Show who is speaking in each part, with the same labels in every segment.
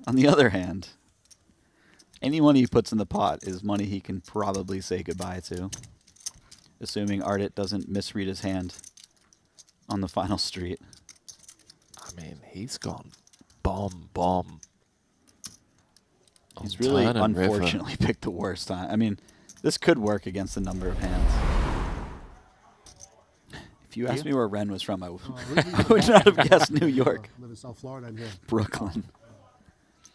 Speaker 1: On the other hand, any money he puts in the pot is money he can probably say goodbye to, assuming Arit doesn't misread his hand on the final street.
Speaker 2: I mean, he's gone bomb.
Speaker 1: He's really, unfortunately, picked the worst time. I mean, this could work against a number of hands. If you asked me where Ren was from, I would not have guessed New York.
Speaker 3: I live in South Florida and here.
Speaker 1: Brooklyn.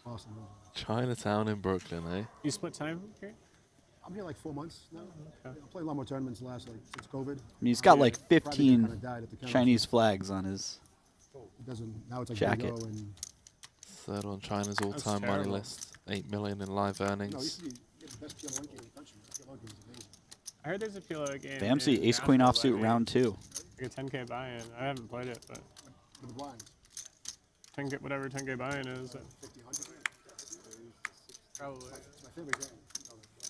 Speaker 3: Awesome.
Speaker 2: Chinatown in Brooklyn, eh?
Speaker 4: You split time here?
Speaker 3: I'm here like 4 months now. Okay. I played a lot more tournaments since COVID.
Speaker 1: I mean, he's got like 15 Chinese flags on his
Speaker 3: now it's like
Speaker 1: jacket.
Speaker 3: And
Speaker 2: Third on China's all-time money list. 8 million in live earnings.
Speaker 3: The best PLO game in the country. The PLO game is amazing.
Speaker 4: I heard there's a PLO game.
Speaker 1: Vamsi, ace-queen offsuit, round 2.
Speaker 4: Like a 10K buy-in. I haven't played it, but...
Speaker 3: For the blinds.
Speaker 4: 10K, whatever 10K buy-in is.
Speaker 3: 50, 100.
Speaker 4: Probably.
Speaker 3: It's my favorite game.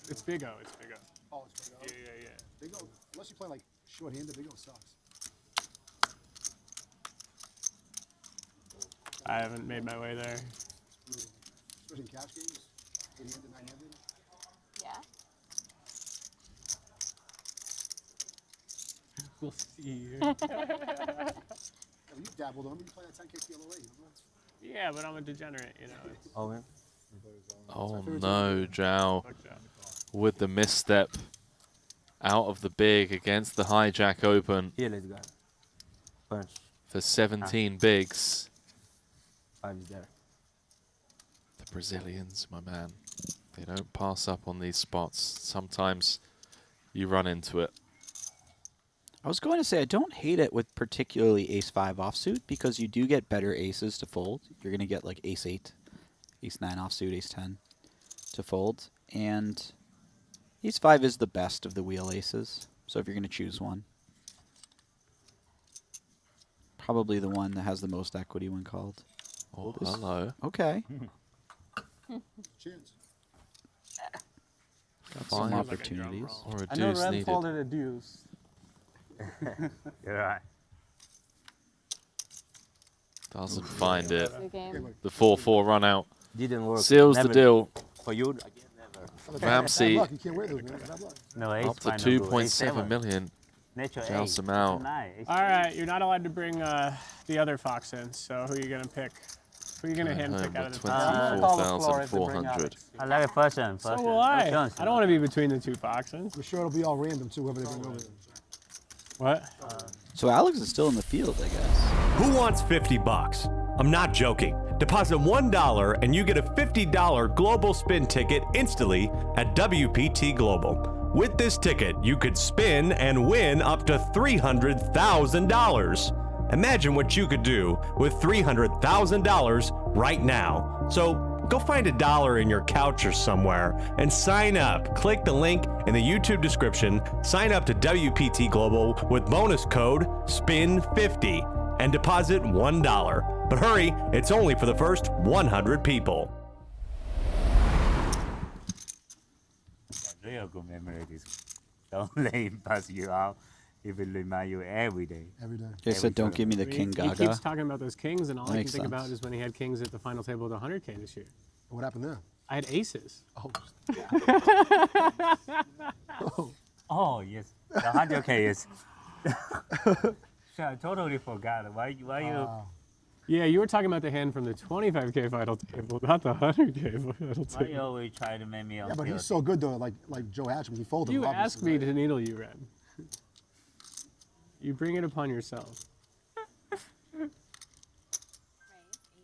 Speaker 4: It's Big O. It's Big O.
Speaker 3: Oh, it's Big O?
Speaker 4: Yeah.
Speaker 3: Big O, unless you play like short-handed, Big O sucks.
Speaker 4: I haven't made my way there.
Speaker 3: Especially in cash games, 8-handed, 9-handed.
Speaker 5: Yeah.
Speaker 4: We'll see.
Speaker 3: You dabbled on, you play that 10K PLOA.
Speaker 4: Yeah, but I'm a degenerate, you know.
Speaker 2: Oh no, Zhao with the misstep out of the big against the hijack open for 17 bigs. The Brazilians, my man, they don't pass up on these spots. Sometimes you run into it.
Speaker 1: I was going to say I don't hate it with particularly ace-5 offsuit because you do get better aces to fold. You're going to get like ace-8, ace-9 offsuit, ace-10 to fold. And ace-5 is the best of the wheel aces. So if you're going to choose one, probably the one that has the most equity when called.
Speaker 2: Oh, hello.
Speaker 1: Okay.
Speaker 3: Chance.
Speaker 1: Got some opportunities.
Speaker 2: Or a
Speaker 6: I know
Speaker 2: deuce
Speaker 6: Ren
Speaker 2: needed.
Speaker 6: folded a deuce.
Speaker 7: You're right.
Speaker 2: Doesn't find it.
Speaker 5: Good game.
Speaker 2: The 4-4 run out.
Speaker 7: Didn't work.
Speaker 2: Seals the
Speaker 7: Never.
Speaker 2: deal.
Speaker 7: For you, again, never.
Speaker 2: Vamsi
Speaker 3: You can't wear those, man. Bad luck.
Speaker 7: No, ace
Speaker 2: up to
Speaker 7: fine, no good.
Speaker 2: 2.7 million.
Speaker 7: Nature
Speaker 2: Joust
Speaker 7: ace.
Speaker 2: him out.
Speaker 7: Nice.
Speaker 4: All right, you're not allowed to bring the other fox in. So who are you gonna pick? Who are you gonna hand pick out of the
Speaker 2: 24,400.
Speaker 7: I like a first one.
Speaker 4: So will I. I don't want to be between the two foxes.
Speaker 3: I'm sure it'll be all random, too, whoever they bring over.
Speaker 4: What?
Speaker 1: So Alex is still in the field, I guess.
Speaker 8: Who wants 50 bucks? I'm not joking. Deposit $1 and you get a $50 global spin ticket instantly at WPT Global. With this ticket, you could spin and win up to $300,000. Imagine what you could do with $300,000 right now. So go find $1 in your couch or somewhere and sign up. Click the link in the YouTube description. Sign up to WPT Global with bonus code SPIN50 and deposit $1. But hurry, it's only for the first 100 people.
Speaker 7: Real good memory. Don't let him pass you out. He will remind you every day.
Speaker 3: Every day.
Speaker 1: They said don't give me the King
Speaker 4: He
Speaker 1: Gaga.
Speaker 4: keeps talking about those kings, and all I can
Speaker 1: Makes
Speaker 4: think about
Speaker 1: sense.
Speaker 4: is when he had kings at the final table of the 100K this year.
Speaker 3: What happened there?
Speaker 4: I had aces.
Speaker 3: Oh.
Speaker 7: Oh, yes. The 100K is. I totally forgot. Why you?
Speaker 4: Yeah, you were talking about the hand from the 25K final table, not the 100K final
Speaker 7: Why you
Speaker 4: table.
Speaker 7: always try to make me
Speaker 3: Yeah, but he's so good, though, like Joe Hatchman. He folded.
Speaker 4: You
Speaker 3: obviously,
Speaker 4: asked me to needle you, Ren. You bring it upon yourself.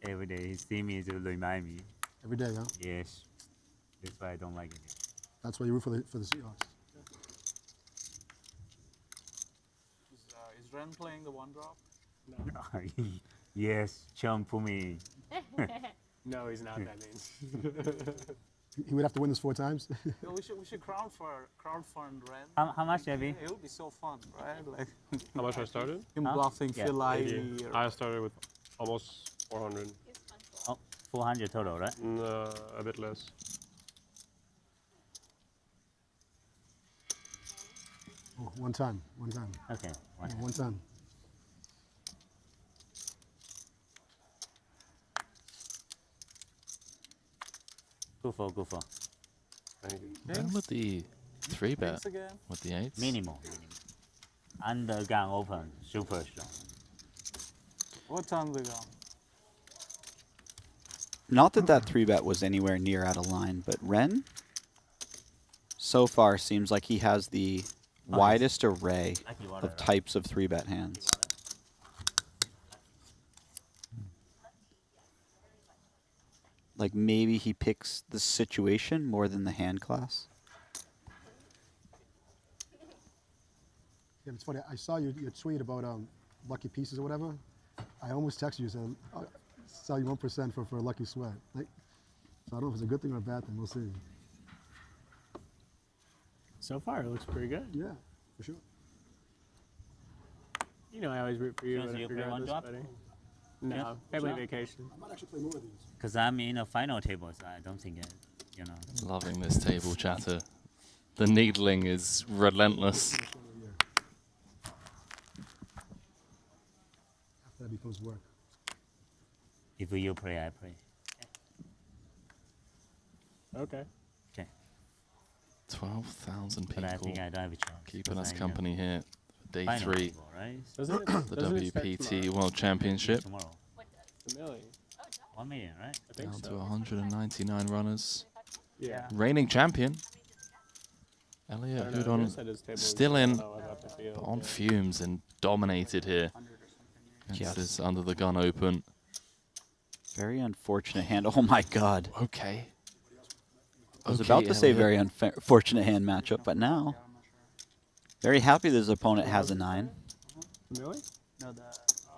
Speaker 7: Every day he see me to remind me.
Speaker 3: Every day, huh?
Speaker 7: Yes. That's why I don't like it.
Speaker 3: That's why you root for the Seahawks.
Speaker 6: Is Ren playing the one drop?
Speaker 7: Yes, chum for me.
Speaker 4: No, he's not. That means.
Speaker 3: He would have to win this 4 times.
Speaker 6: No, we should crowdfund Ren.
Speaker 7: How much, Abby?
Speaker 6: It would be so fun, right? Like
Speaker 4: How much I started?
Speaker 6: him
Speaker 7: Huh?
Speaker 6: bluffing
Speaker 7: Yeah.
Speaker 6: Phil Ivey.
Speaker 4: I started with almost 400.
Speaker 7: Oh, 400 total, right?
Speaker 4: A bit less.
Speaker 3: Oh, one time.
Speaker 7: Okay.
Speaker 3: One time.
Speaker 7: Go for, go for.
Speaker 4: Thank you.
Speaker 2: Then with the 3-bet
Speaker 6: Thanks again.
Speaker 2: with the 8s.
Speaker 7: Minimum. Under gun open, super strong.
Speaker 6: What time we go?
Speaker 1: Not that that 3-bet was anywhere near out of line, but Ren so far seems like he has the widest array
Speaker 7: Lucky water,
Speaker 1: of
Speaker 7: right?
Speaker 1: types of 3-bet hands. Like maybe he picks the situation more than the hand class.
Speaker 3: Yeah, it's funny. I saw your tweet about lucky pieces or whatever. I almost texted you saying, sell you 1% for a lucky sweat. Like, so I don't know if it's a good thing or a bad thing. We'll see.
Speaker 4: So far, it looks pretty good.
Speaker 3: Yeah, for sure.
Speaker 4: You know, I always root for you.
Speaker 7: Chance, you play one
Speaker 4: regardless,
Speaker 7: drop?
Speaker 4: buddy. No,
Speaker 7: Yeah.
Speaker 4: family
Speaker 7: Drop?
Speaker 4: vacation.
Speaker 3: I might actually play more of these.
Speaker 7: Because I'm in a final table, so I don't think, you know.
Speaker 2: Loving this table chatter. The needling is relentless.
Speaker 3: After that becomes work.
Speaker 7: If you play, I play.
Speaker 4: Okay.
Speaker 7: Okay.
Speaker 2: 12,000
Speaker 7: But I
Speaker 2: people
Speaker 7: think I don't have a chance.
Speaker 2: keeping
Speaker 7: because
Speaker 2: us
Speaker 7: I,
Speaker 2: company here for day
Speaker 7: final
Speaker 2: 3,
Speaker 7: table, right?
Speaker 4: Doesn't it?
Speaker 2: the
Speaker 4: doesn't it start
Speaker 2: WPT
Speaker 4: tomorrow?
Speaker 2: World Championship.
Speaker 7: Tomorrow.
Speaker 4: A million.
Speaker 7: 1 million, right?
Speaker 4: I think
Speaker 2: Down to
Speaker 4: so.
Speaker 2: 199 runners.
Speaker 4: Yeah.
Speaker 2: Reigning champion.
Speaker 4: I
Speaker 2: Elliot,
Speaker 4: don't know,
Speaker 2: who'd
Speaker 4: I
Speaker 2: on
Speaker 4: guess that is table
Speaker 2: still
Speaker 4: I don't
Speaker 2: in,
Speaker 4: know about the field,
Speaker 2: but on
Speaker 4: yeah.
Speaker 2: fumes and dominated here. Against this under the gun open.
Speaker 1: Very unfortunate hand. Oh my god.
Speaker 2: Okay.
Speaker 1: I was
Speaker 2: Okay,
Speaker 1: about to say
Speaker 2: Elliot.
Speaker 1: very unfortunate hand matchup, but now very happy that his opponent has a 9.
Speaker 4: Really?
Speaker 6: No, the.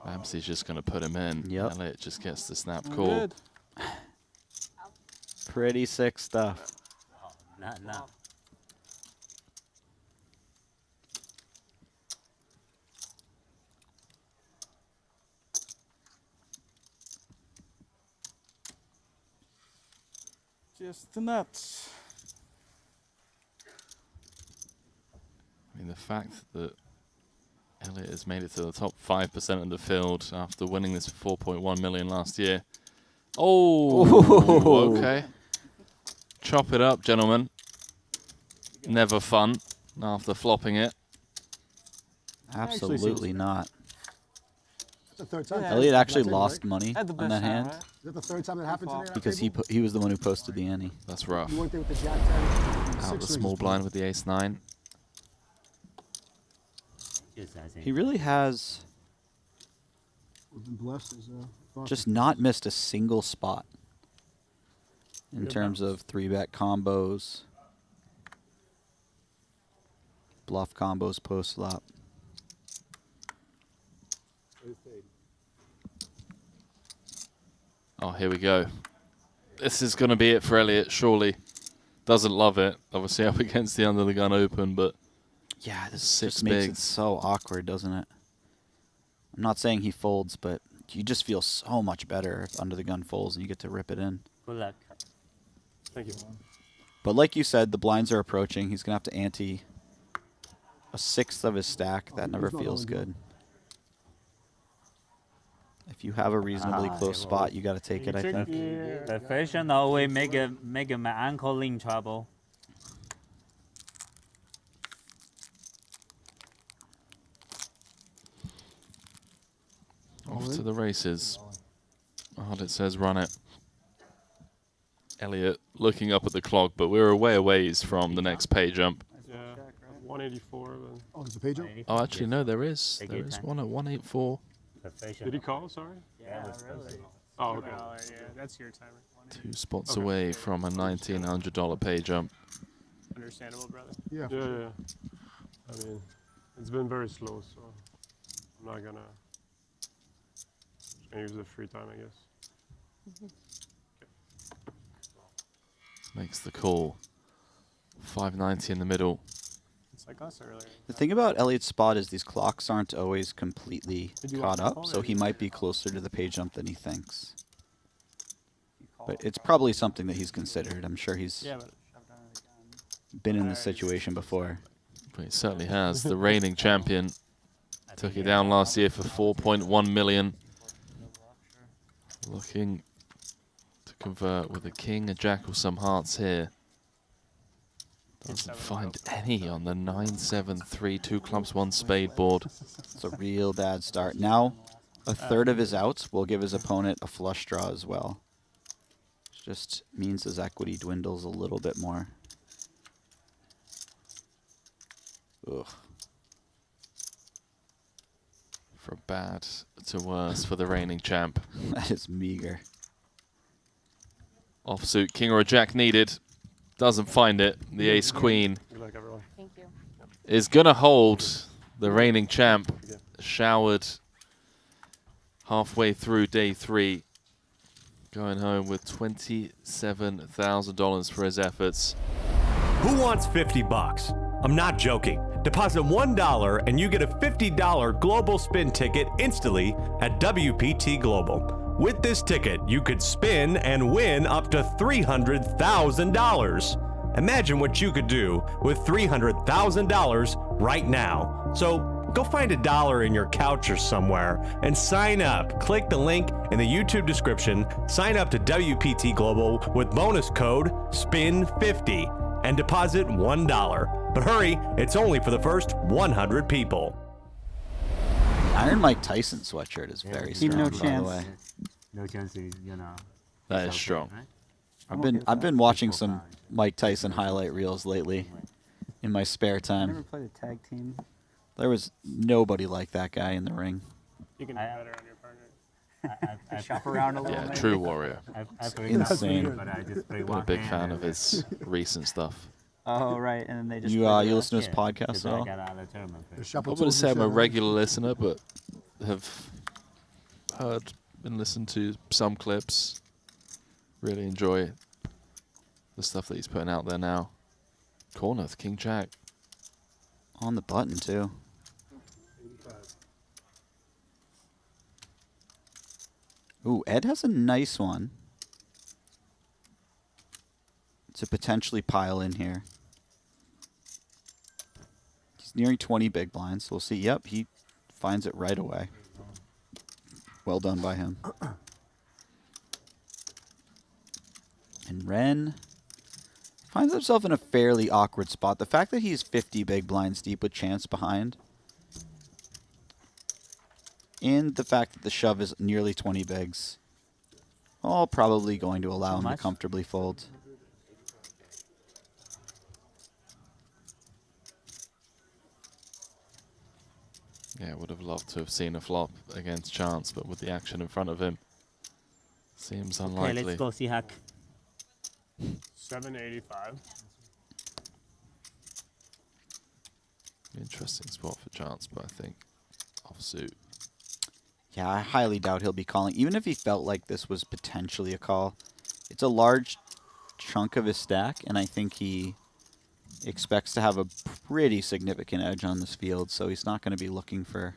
Speaker 2: Vamsi's just going to put him in.
Speaker 1: Yep.
Speaker 2: Elliot just gets the snap
Speaker 6: I'm
Speaker 2: call.
Speaker 6: good.
Speaker 1: Pretty sick stuff.
Speaker 7: Oh, not.
Speaker 6: Just the nuts.
Speaker 2: I mean, the fact that Elliot has made it to the top 5% of the field after winning this for 4.1 million last year. Oh, okay. Chop it up, gentlemen. Never fun after flopping it.
Speaker 4: Actually seems
Speaker 1: Absolutely
Speaker 4: fair.
Speaker 1: not.
Speaker 3: That's the third time.
Speaker 6: Yeah.
Speaker 1: Elliot actually
Speaker 3: That's it,
Speaker 1: lost
Speaker 3: right?
Speaker 1: money
Speaker 6: Had the
Speaker 1: on
Speaker 6: best
Speaker 1: that hand
Speaker 6: right?
Speaker 3: Is that the third time that happened today? on our
Speaker 1: because
Speaker 3: table?
Speaker 1: he was the one who posted the ante.
Speaker 2: That's rough.
Speaker 3: You weren't there with the Jack 10.
Speaker 2: Out
Speaker 3: Six
Speaker 2: the
Speaker 3: rings
Speaker 2: small
Speaker 3: is
Speaker 2: blind with the ace-9.
Speaker 7: Just, I think.
Speaker 1: He really has
Speaker 3: We've been blessed. As,
Speaker 1: just not missed a single spot in
Speaker 4: Good
Speaker 1: terms of 3-bet combos, bluff combos post flop.
Speaker 2: Oh, here we go. This is going to be it for Elliot, surely. Doesn't love it. Obviously up against the under the gun open, but
Speaker 1: Yeah, this
Speaker 2: 6
Speaker 1: just makes it
Speaker 2: bigs.
Speaker 1: so awkward, doesn't it? I'm not saying he folds, but you just feel so much better if under the gun folds and you get to rip it in.
Speaker 7: Good luck.
Speaker 4: Thank you.
Speaker 1: But like you said, the blinds are approaching. He's going to have to ante a 1/6 of his stack. That never
Speaker 3: he's not
Speaker 1: feels
Speaker 3: going
Speaker 1: good. If you have a reasonably
Speaker 7: Ah,
Speaker 1: close
Speaker 7: it
Speaker 1: spot,
Speaker 7: will.
Speaker 1: you got to take it, I think.
Speaker 7: The fashion always make my uncle in trouble.
Speaker 2: Off to the races. Arit says run it. Elliot looking up at the clock, but we're a ways from the next pay jump.
Speaker 4: Yeah. 184. But
Speaker 3: Oh, there's a page up?
Speaker 2: Oh, actually, no, there is.
Speaker 7: Take
Speaker 2: There
Speaker 7: your
Speaker 2: is
Speaker 7: time.
Speaker 2: one at 184.
Speaker 7: The fashion.
Speaker 4: did he call? Sorry.
Speaker 6: Yeah, really.
Speaker 4: Oh, okay. Yeah, that's your timer.
Speaker 2: 2 spots
Speaker 4: Okay.
Speaker 2: away from a $1,900 pay jump.
Speaker 4: Understandable, brother.
Speaker 3: Yeah.
Speaker 4: Yeah, yeah. I mean, it's been very slow, so I'm not gonna use the free time, I guess.
Speaker 2: Makes the call. 590 in the middle.
Speaker 4: It's like us earlier.
Speaker 1: The thing about Elliot's spot is these clocks aren't always completely
Speaker 4: Did you
Speaker 1: caught
Speaker 4: want to
Speaker 1: up,
Speaker 4: call
Speaker 1: so
Speaker 4: or
Speaker 1: he
Speaker 4: you-
Speaker 1: might be closer to the pay jump than he thinks.
Speaker 6: You call
Speaker 1: But
Speaker 6: it,
Speaker 1: it's
Speaker 6: call
Speaker 1: probably something that he's considered. I'm sure he's
Speaker 4: Yeah, but
Speaker 6: it, shove down again.
Speaker 1: been in this situation before.
Speaker 2: But he certainly has. The reigning champion took it down last year for 4.1 million. Looking to convert with a king, a jack, or some hearts here. Doesn't find any on the 9-7-3, 2 clubs, 1 spade board.
Speaker 1: It's a real bad start. Now, a third of his outs will give his opponent a flush draw as well. Just means his equity dwindles a little bit more. Ugh.
Speaker 2: For bad to worse for the reigning champ.
Speaker 1: That is meager.
Speaker 2: Offsuit, king or a jack needed. Doesn't find it. The ace queen
Speaker 5: Thank you.
Speaker 2: is going to hold the reigning champ. Showered halfway through day 3. Going home with $27,000 for his efforts.
Speaker 8: Who wants 50 bucks? I'm not joking. Deposit $1 and you get a $50 global spin ticket instantly at WPT Global. With this ticket, you could spin and win up to $300,000. Imagine what you could do with $300,000 right now. So go find a dollar in your couch or somewhere and sign up. Click the link in the YouTube description. Sign up to WPT Global with bonus code SPIN50 and deposit $1. But hurry, it's only for the first 100 people.
Speaker 1: Iron Mike Tyson sweatshirt is very
Speaker 7: Team
Speaker 1: strong,
Speaker 7: No
Speaker 1: by
Speaker 7: Chance.
Speaker 1: the way.
Speaker 7: No chance is, you know.
Speaker 2: That is
Speaker 7: okay,
Speaker 2: strong.
Speaker 7: right?
Speaker 1: I've been watching some Mike Tyson highlight reels lately in my spare
Speaker 6: Never
Speaker 1: time.
Speaker 6: played a tag team.
Speaker 1: There was nobody like that guy in the ring.
Speaker 4: You can do better on your partner.
Speaker 6: Shop around a little.
Speaker 2: Yeah,
Speaker 6: maybe.
Speaker 2: true warrior.
Speaker 7: I've played
Speaker 1: insane.
Speaker 7: But I just play
Speaker 2: Been
Speaker 7: one
Speaker 2: a big
Speaker 7: hand
Speaker 2: fan
Speaker 7: and
Speaker 2: of his recent stuff.
Speaker 6: Oh right, and then they just.
Speaker 1: You
Speaker 6: play the-
Speaker 1: listen to his
Speaker 7: yeah,
Speaker 1: podcast
Speaker 7: 'cause
Speaker 1: at
Speaker 7: I
Speaker 1: all?
Speaker 7: got out of the tournament.
Speaker 3: The
Speaker 7: first.
Speaker 3: Shop
Speaker 2: I
Speaker 3: of
Speaker 2: wouldn't
Speaker 3: Tools
Speaker 2: say
Speaker 3: and
Speaker 2: I'm a
Speaker 3: shit,
Speaker 2: regular listener, but have been listening to some clips. Really enjoy the stuff that he's putting out there now. Corner, King Jack.
Speaker 1: On the button, too. Ooh, Ed has a nice one to potentially pile in here. He's nearing 20 big blinds, so we'll see. Yep, he finds it right away. Well done by him. And Ren finds himself in a fairly awkward spot. The fact that he's 50 big blinds deep with Chance behind, and the fact that the shove is nearly 20 bigs, all probably going to allow him to
Speaker 6: much?
Speaker 1: comfortably fold.
Speaker 2: Yeah, would have loved to have seen a flop against Chance, but with the action in front of him, seems
Speaker 7: Okay,
Speaker 2: unlikely.
Speaker 7: let's go see Hack.
Speaker 4: 785.
Speaker 2: Interesting spot for Chance, but I think offsuit.
Speaker 1: Yeah, I highly doubt he'll be calling. Even if he felt like this was potentially a call, it's a large chunk of his stack, and I think he expects to have a pretty significant edge on this field, so he's not going to be looking for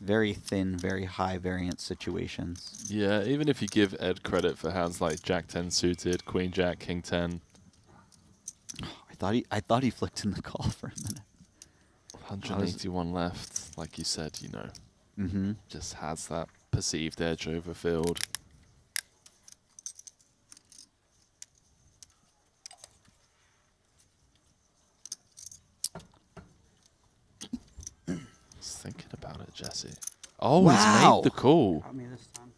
Speaker 1: very thin, very high variance situations.
Speaker 2: Yeah, even if you give Ed credit for hands like Jack 10 suited, Queen Jack, King 10,
Speaker 1: I thought he flicked in the call for a minute.
Speaker 2: 181 left, like you said, you know,
Speaker 1: Mm-hmm.
Speaker 2: just has that perceived edge over field. Just thinking about it, Jesse. Oh, he's
Speaker 1: Wow.
Speaker 2: made the call.
Speaker 6: Got me this time.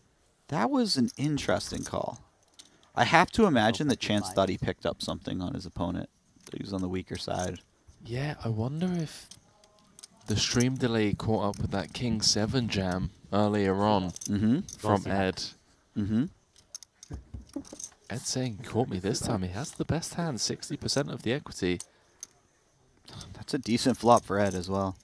Speaker 1: That was an interesting call. I have to imagine that Chance thought he picked up something on his opponent. That he was on the weaker side.
Speaker 2: Yeah, I wonder if the stream delay caught up with that King 7 jam earlier on
Speaker 1: Mm-hmm.
Speaker 2: from Ed.
Speaker 1: Mm-hmm.
Speaker 2: Ed saying, caught me this time. He has the best hand, 60% of the equity.
Speaker 1: That's a decent flop for Ed as well.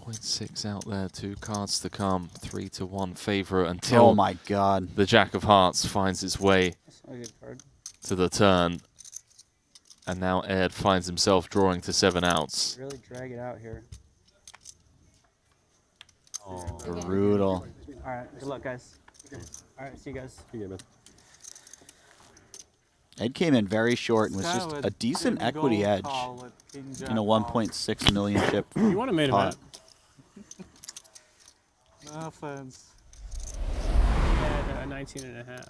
Speaker 2: .6 out there, 2 cards to come, 3-1 favorite until
Speaker 1: Oh my god.
Speaker 2: the Jack of Hearts finds its way
Speaker 6: That's not a good card.
Speaker 2: to the turn. And now Ed finds himself drawing to 7 outs.
Speaker 6: Really drag it out here.
Speaker 7: Oh,
Speaker 1: Brutal.
Speaker 6: All right. Good luck, guys. All right. See you guys.
Speaker 1: Ed came in very short and was
Speaker 6: Oh,
Speaker 1: just a decent equity edge in a 1.6 million chip.
Speaker 4: You want to made him
Speaker 1: pot.
Speaker 4: at
Speaker 6: Fans.
Speaker 4: He had 19 and a half.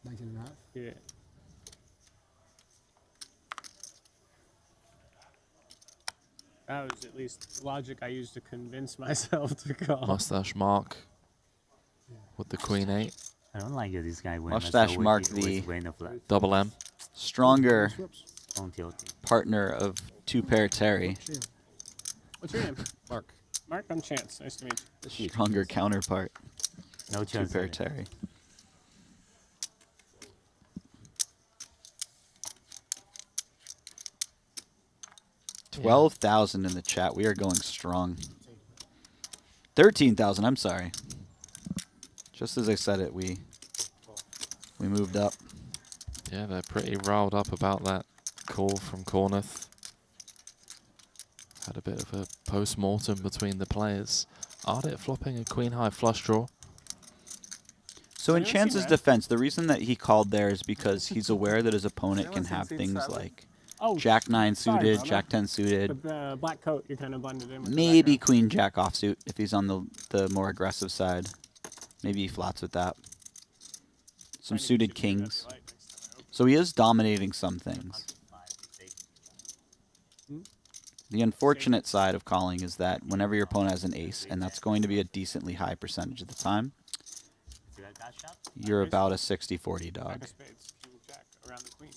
Speaker 3: 19 and a half.
Speaker 4: Yeah. That was at least the logic I used to convince myself to call.
Speaker 2: Mustache Mark with the Queen 8.
Speaker 7: I don't like this guy when
Speaker 1: Mustache Mark, the
Speaker 2: Double M.
Speaker 1: stronger
Speaker 3: Slips.
Speaker 7: on tilting.
Speaker 1: partner of two-pair Terry.
Speaker 3: Yeah.
Speaker 4: What's your name?
Speaker 1: Mark.
Speaker 4: Mark on Chance. Nice to meet you.
Speaker 1: Stronger counterpart.
Speaker 7: No chance.
Speaker 1: Two-pair
Speaker 7: of it.
Speaker 1: Terry.
Speaker 2: Yeah.
Speaker 1: 12,000 in the chat. We are going strong. 13,000. I'm sorry. Just as I said it, we moved up.
Speaker 2: Yeah, they're pretty riled up about that call from Corneth. Had a bit of a post-mortem between the players. Arit flopping a queen high flush draw.
Speaker 1: So in
Speaker 4: anyone see
Speaker 1: Chance's
Speaker 4: red?
Speaker 1: defense, the reason that he called there is because he's aware that his opponent can have things like
Speaker 4: Oh,
Speaker 1: Jack 9
Speaker 4: sorry,
Speaker 1: suited,
Speaker 4: brother.
Speaker 1: Jack 10 suited,
Speaker 4: With the black coat, you're kind of blended in with the
Speaker 1: maybe
Speaker 4: background.
Speaker 1: Queen Jack offsuit if he's on the more aggressive side. Maybe he flats with that. Some
Speaker 4: Trying to
Speaker 1: suited
Speaker 4: get you to
Speaker 1: kings.
Speaker 4: WPT next time, I hope.
Speaker 1: So he is dominating some things. The unfortunate side of calling is that whenever your opponent has an ace, and that's going to be a decently high percentage of the time, you're about a 60-40
Speaker 4: Jack
Speaker 1: dog.
Speaker 4: of spades, king jack around the queen.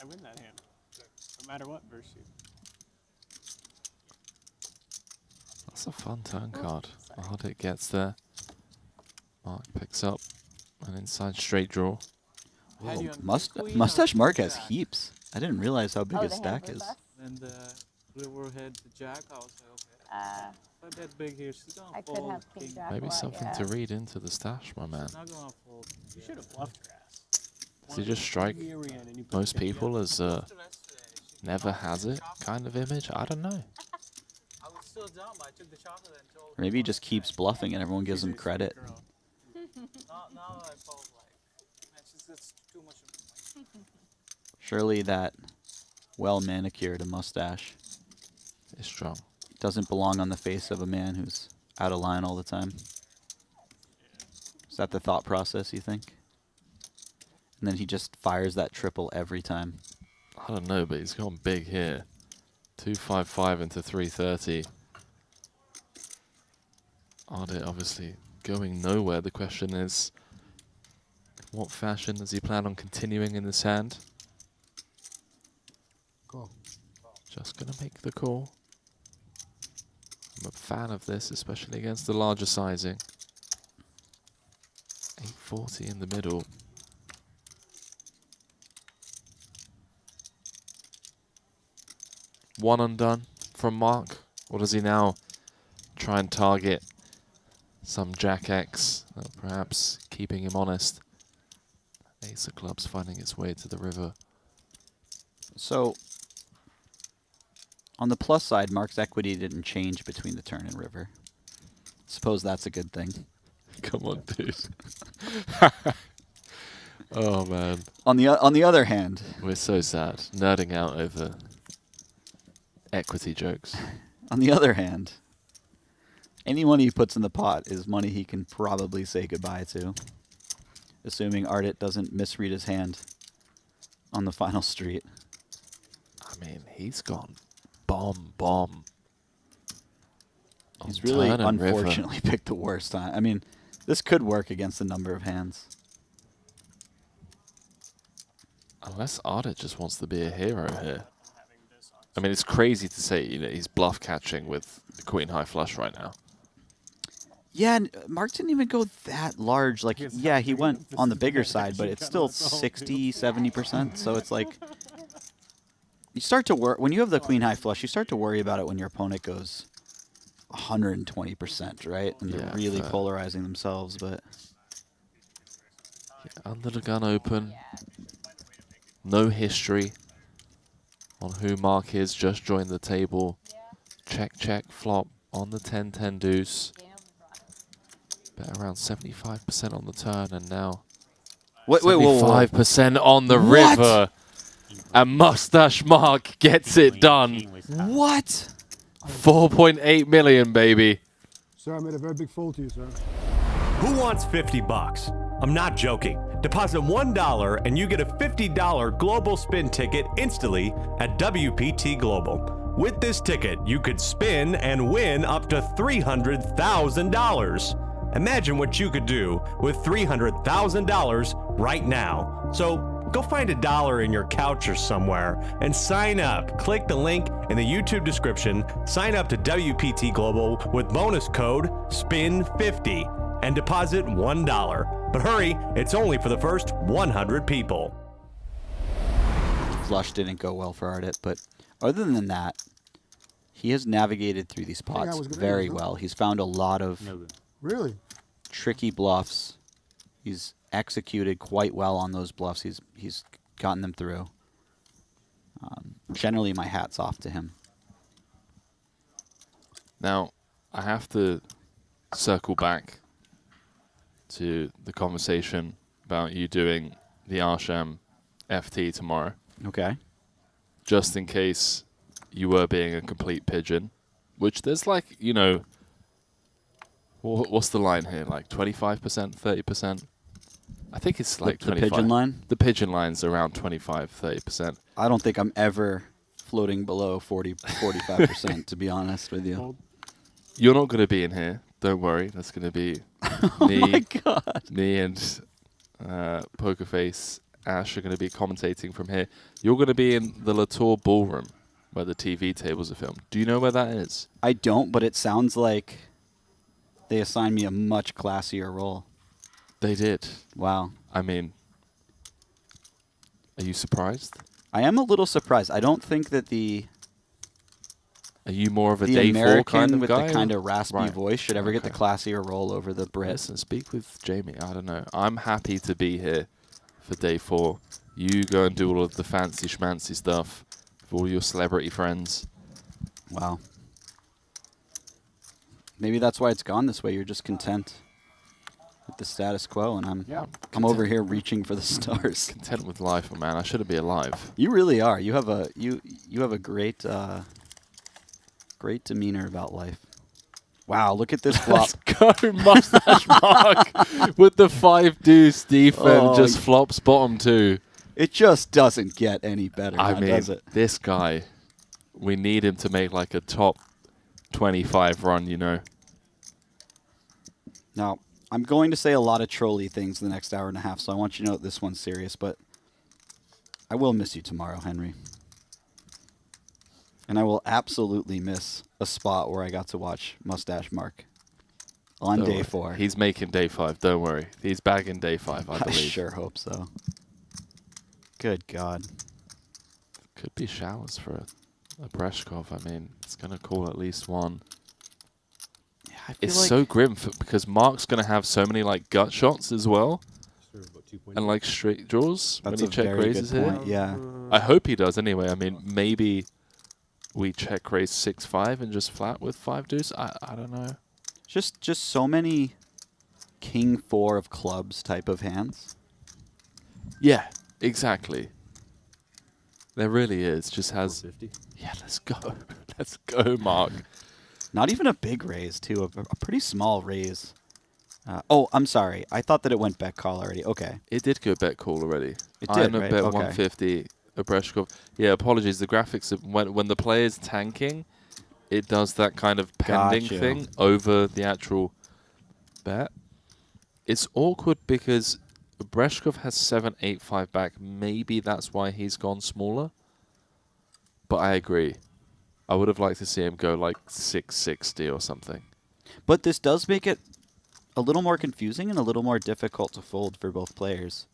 Speaker 4: I win that hand, no matter what versus you.
Speaker 2: That's a fun turn card. Arit gets there. Mark picks up an inside straight draw.
Speaker 6: Had you on
Speaker 1: Mustache
Speaker 6: queen or
Speaker 1: Mark has
Speaker 6: jack?
Speaker 1: heaps. I didn't realize how big
Speaker 5: Oh,
Speaker 1: his
Speaker 5: the hand
Speaker 1: stack
Speaker 5: was
Speaker 1: is.
Speaker 5: left?
Speaker 6: And the river had the jack. I was like, okay. Not that big here. She's gonna
Speaker 5: I could
Speaker 6: fold.
Speaker 5: have king jack.
Speaker 2: Maybe
Speaker 5: or-
Speaker 2: something
Speaker 5: yeah.
Speaker 2: to read into the stash, my man.
Speaker 6: She's not gonna fold.
Speaker 4: You should have bluffed her ass.
Speaker 2: Does he just strike
Speaker 4: Miriam and you put
Speaker 2: most
Speaker 4: the king
Speaker 2: people
Speaker 4: jack.
Speaker 2: as never has it kind of image? I don't know.
Speaker 6: I was still dumb. I took the chocolate and told
Speaker 1: Or maybe he just keeps bluffing and everyone gives him credit.
Speaker 6: Now I fold like, man, she's got too much of
Speaker 1: Surely that well-manicured mustache
Speaker 2: It's strong.
Speaker 1: doesn't belong on the face of a man who's out of line all the time. Is that the thought process, you think? And then he just fires that triple every time.
Speaker 2: I don't know, but he's gone big here. 255 into 330. Arit obviously going nowhere. The question is, what fashion does he plan on continuing in this hand?
Speaker 3: Call.
Speaker 2: Just gonna make the call. I'm a fan of this, especially against the larger sizing. 840 in the middle. One undone from Mark. Or does he now try and target some Jack X, perhaps keeping him honest? Ace of clubs finding its way to the river.
Speaker 1: So, on the plus side, Mark's equity didn't change between the turn and river. Suppose that's a good thing.
Speaker 2: Come on, dude. Oh, man.
Speaker 1: On the other hand,
Speaker 2: We're so sad. Nerding out over equity jokes.
Speaker 1: on the other hand, any money he puts in the pot is money he can probably say goodbye to, assuming Arit doesn't misread his hand on the final street.
Speaker 2: I mean, he's gone bomb.
Speaker 1: He's
Speaker 2: on
Speaker 1: really,
Speaker 2: turn and river.
Speaker 1: unfortunately, picked the worst time. I mean, this could work against a number of hands.
Speaker 2: Unless Arit just wants to be a hero here. I mean, it's crazy to say, you know, he's bluff catching with the queen high flush right now.
Speaker 1: Yeah, and Mark didn't even go that large. Like, yeah, he went on the bigger side, but it's still 60, 70%. So it's like, you start to worry, when you have the queen high flush, you start to worry about it when your opponent goes 120%, right? And they're
Speaker 2: Yeah,
Speaker 1: really
Speaker 2: fair.
Speaker 1: polarizing themselves, but
Speaker 2: Under the gun open. No history on who Mark is. Just joined the table. Check, flop on the 10-10 deuce. Bet around 75% on the turn, and now
Speaker 1: wait,
Speaker 2: 75% on the
Speaker 1: What?
Speaker 2: river. And Mustache Mark gets it done.
Speaker 1: What?
Speaker 2: 4.8 million, baby.
Speaker 3: Sir, I made a very big fold to you, sir.
Speaker 8: Who wants 50 bucks? I'm not joking. Deposit $1 and you get a $50 global spin ticket instantly at WPT Global. With this ticket, you could spin and win up to $300,000. Imagine what you could do with $300,000 right now. So go find $1 in your couch or somewhere and sign up. Click the link in the YouTube description. Sign up to WPT Global with bonus code SPIN50 and deposit $1. But hurry, it's only for the first 100 people.
Speaker 1: Flush didn't go well for Arit, but other than that, he has navigated through these
Speaker 3: think I
Speaker 1: pots
Speaker 3: was good
Speaker 1: very
Speaker 3: at this, huh?
Speaker 1: well. He's found a lot of
Speaker 7: No good.
Speaker 3: Really?
Speaker 1: tricky bluffs. He's executed quite well on those bluffs. He's gotten them through. Generally, my hat's off to him.
Speaker 2: Now, I have to circle back to the conversation about you doing the Arsham FT tomorrow,
Speaker 1: Okay.
Speaker 2: just in case you were being a complete pigeon, which there's like, you know, what's the line here? Like 25%, 30%? I think it's like
Speaker 1: The
Speaker 2: 25.
Speaker 1: pigeon line?
Speaker 2: The pigeon line's around 25, 30%.
Speaker 1: I don't think I'm ever floating below 45%, to be honest with you.
Speaker 2: You're not going to be in here. Don't worry. That's going to be
Speaker 1: Oh my God.
Speaker 2: me and Pokerface Ash are going to be commentating from here. You're going to be in the Latour Ballroom where the TV tables are filmed. Do you know where that is?
Speaker 1: I don't, but it sounds like they assigned me a much classier role.
Speaker 2: They did.
Speaker 1: Wow.
Speaker 2: I mean, are you surprised?
Speaker 1: I am a little surprised. I don't think that the
Speaker 2: Are you more of a
Speaker 1: the
Speaker 2: day four
Speaker 1: American
Speaker 2: kind of
Speaker 1: with
Speaker 2: guy?
Speaker 1: the kind of raspy
Speaker 2: Right.
Speaker 1: voice should ever get the
Speaker 2: Okay.
Speaker 1: classier role over the Brit.
Speaker 2: Listen, speak with Jamie. I don't know. I'm happy to be here for day 4. You go and do all of the fancy schmancy stuff for all your celebrity friends.
Speaker 1: Wow. Maybe that's why it's gone this way. You're just content with the status quo, and I'm over here reaching for the stars.
Speaker 2: Content with life, man. I shouldn't be alive.
Speaker 1: You really are. You have a you have a great great demeanor about life. Wow, look at this flop.
Speaker 2: Let's go, Mustache Mark with the 5 deuce defense.
Speaker 1: Oh,
Speaker 2: Just flops bottom 2.
Speaker 1: It just doesn't get any better,
Speaker 2: I
Speaker 1: now,
Speaker 2: mean,
Speaker 1: does it?
Speaker 2: this guy, we need him to make like a top 25 run, you know.
Speaker 1: Now, I'm going to say a lot of trolly things the next hour and a half, so I want you to know that this one's serious, but I will miss you tomorrow, Henry. And I will absolutely miss a spot where I got to watch Mustache Mark on
Speaker 2: Don't
Speaker 1: day
Speaker 2: worry.
Speaker 1: 4.
Speaker 2: He's making day 5, don't worry. He's back in day 5, I
Speaker 1: I
Speaker 2: believe.
Speaker 1: sure hope so. Good God.
Speaker 2: Could be showers for a Breshkov. I mean, it's going to call at least one.
Speaker 1: Yeah, I feel
Speaker 2: It's
Speaker 1: like
Speaker 2: so grim because Mark's going to have so many like gut shots as well. And like straight draws
Speaker 1: that's
Speaker 2: when
Speaker 1: a
Speaker 2: he check
Speaker 1: very
Speaker 2: raises
Speaker 1: good
Speaker 2: here.
Speaker 1: point. Yeah.
Speaker 2: I hope he does anyway. I mean, maybe we check raise 6-5 and just flat with 5 deuce. I don't know.
Speaker 1: Just so many king 4 of clubs type of hands.
Speaker 2: Yeah, exactly. There really is. Just has.
Speaker 5: 50.
Speaker 2: Yeah, let's go. Let's go, Mark.
Speaker 1: Not even a big raise, too. A pretty small raise. Oh, I'm sorry. I thought that it went bet call already. Okay.
Speaker 2: It did go bet call already.
Speaker 1: It did,
Speaker 2: Ianot
Speaker 1: right?
Speaker 2: bet
Speaker 1: Okay.
Speaker 2: 150. Breshkov. Yeah, apologies. The graphics of when the player's tanking, it does that kind of pending
Speaker 1: Gotcha.
Speaker 2: thing over the actual bet. It's awkward because Breshkov has 7-8-5 back. Maybe that's why he's gone smaller. But I agree. I would have liked to see him go like 660 or something.
Speaker 1: But this does make it a little more confusing and a little more difficult to fold for both players.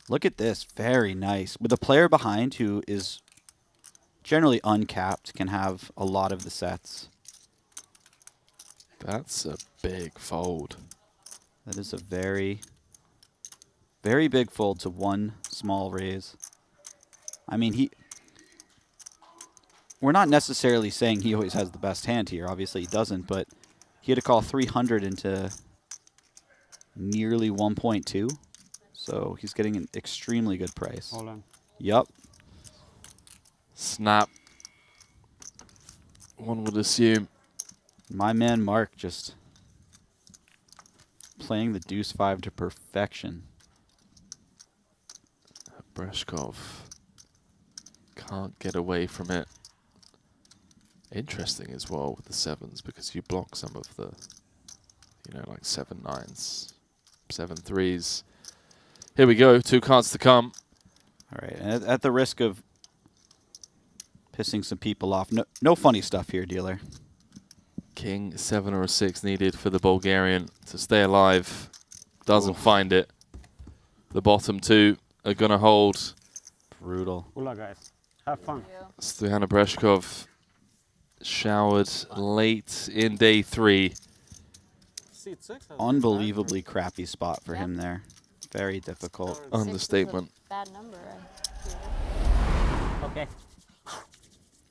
Speaker 1: Look at this. Very nice. With a player behind who is generally uncapped, can have a lot of the sets.
Speaker 2: That's a big fold.
Speaker 1: That is a very, very big fold to one small raise. I mean, we're not necessarily saying he always has the best hand here. Obviously, he doesn't, but he had to call 300 into nearly 1.2. So he's getting an extremely good price.
Speaker 7: Hold on.
Speaker 1: Yup.
Speaker 2: Snap. one would assume.
Speaker 1: My man Mark just playing the deuce 5 to perfection.
Speaker 2: Breshkov can't get away from it. Interesting as well with the 7s because you block some of the, like 7-9s, 7-3s. Here we go, 2 cards to come.
Speaker 1: All right, and at the risk of pissing some people off, no funny stuff here, dealer.
Speaker 2: King, 7 or a 6 needed for the Bulgarian to stay alive. Doesn't find it. The bottom 2 are going to hold.
Speaker 1: Brutal.
Speaker 5: Hola, guys. Have fun.
Speaker 2: Stoyana Breshkov showered late in day 3.
Speaker 6: Seat 6.
Speaker 1: Unbelievably crappy spot for him there. Very difficult.
Speaker 2: Understatement.
Speaker 9: Bad number.
Speaker 7: Okay.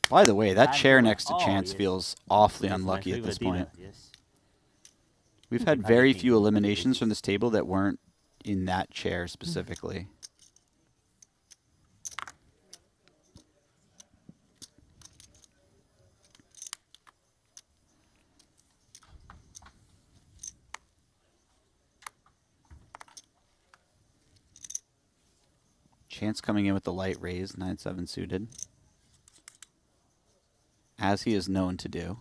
Speaker 1: By the way, that
Speaker 7: I'm
Speaker 1: chair
Speaker 7: good.
Speaker 1: next to
Speaker 7: Oh,
Speaker 1: Chance
Speaker 7: yes.
Speaker 1: feels awfully
Speaker 7: That's my
Speaker 1: unlucky at this
Speaker 7: favorite
Speaker 1: point.
Speaker 7: dinner, Yes.
Speaker 1: We've had very few eliminations from this table that weren't in that chair specifically. Chance coming in with the light raise, 9-7 suited. As he is known to do.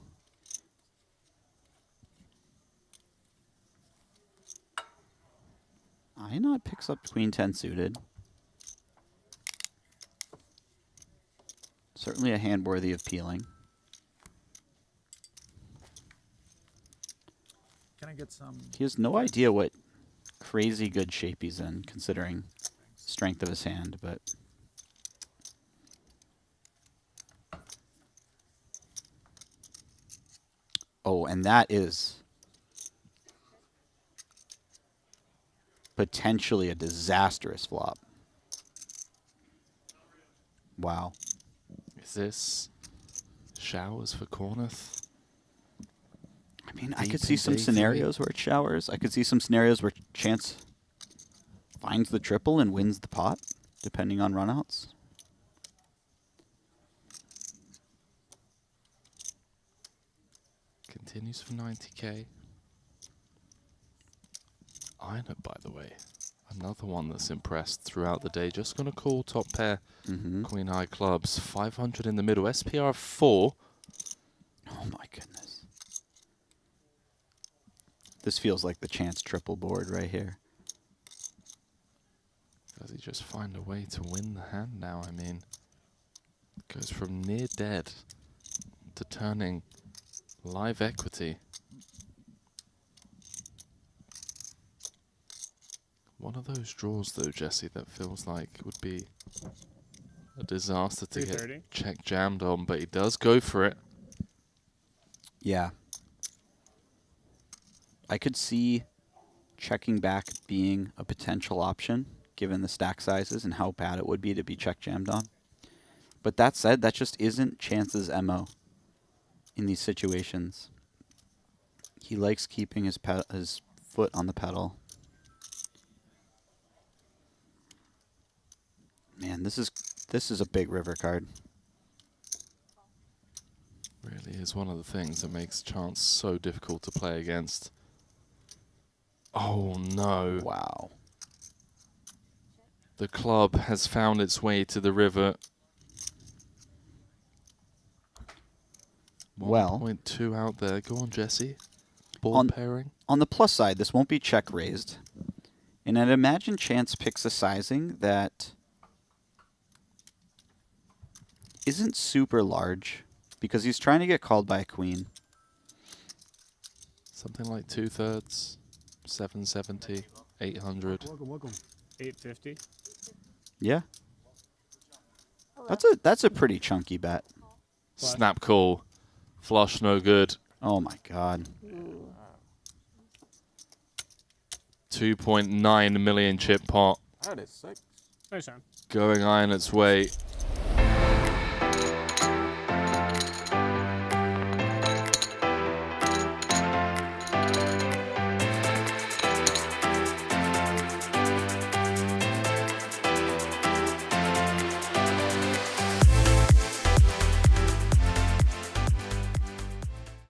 Speaker 1: Ianot picks up Queen 10 suited. Certainly a hand worthy of peeling.
Speaker 5: Can I get some?
Speaker 1: He has no idea what crazy good shape he's in, considering the strength of his hand, but... Oh, and that is potentially a disastrous flop. Wow.
Speaker 2: Is this showers for Corneth?
Speaker 1: I mean, I
Speaker 2: Deep
Speaker 1: could see
Speaker 2: in
Speaker 1: some
Speaker 2: day
Speaker 1: scenarios where it showers. I could see some scenarios where Chance finds the triple and wins the pot, depending on runouts.
Speaker 2: Continues for 90k. Ianot, by the way, another one that's impressed throughout the day. Just going to call top pair. Queen high clubs. 500 in the middle. SPR 4.
Speaker 1: Oh my goodness. This feels like the Chance triple board right here.
Speaker 2: Does he just find a way to win the hand now? I mean, goes from near dead to turning live equity. One of those draws, though, Jesse, that feels like it would be a disaster to get
Speaker 4: 230.
Speaker 2: check jammed on, but he does go for it.
Speaker 1: Yeah. I could see checking back being a potential option, given the stack sizes and how bad it would be to be check jammed on. But that said, that just isn't Chance's MO in these situations. He likes keeping his foot on the pedal. Man, this is a big river card.
Speaker 2: Really is one of the things that makes Chance so difficult to play against. Oh no.
Speaker 1: Wow.
Speaker 2: The club has found its way to the river.
Speaker 1: Well,
Speaker 2: 1.2 out there. Go on, Jesse. Ball pairing.
Speaker 1: On the plus side, this won't be check raised. And I'd imagine Chance picks a sizing that isn't super large because he's trying to get called by a queen.
Speaker 2: Something like 2/3, 770, 800.
Speaker 3: Welcome, welcome.
Speaker 4: 850.
Speaker 1: Yeah. That's a pretty chunky bet.
Speaker 2: Snap call. Flush no good.
Speaker 1: Oh my god.
Speaker 2: 2.9 million chip pot.
Speaker 5: That is sick.
Speaker 4: Nice, Sam.
Speaker 2: Going Ianot's way.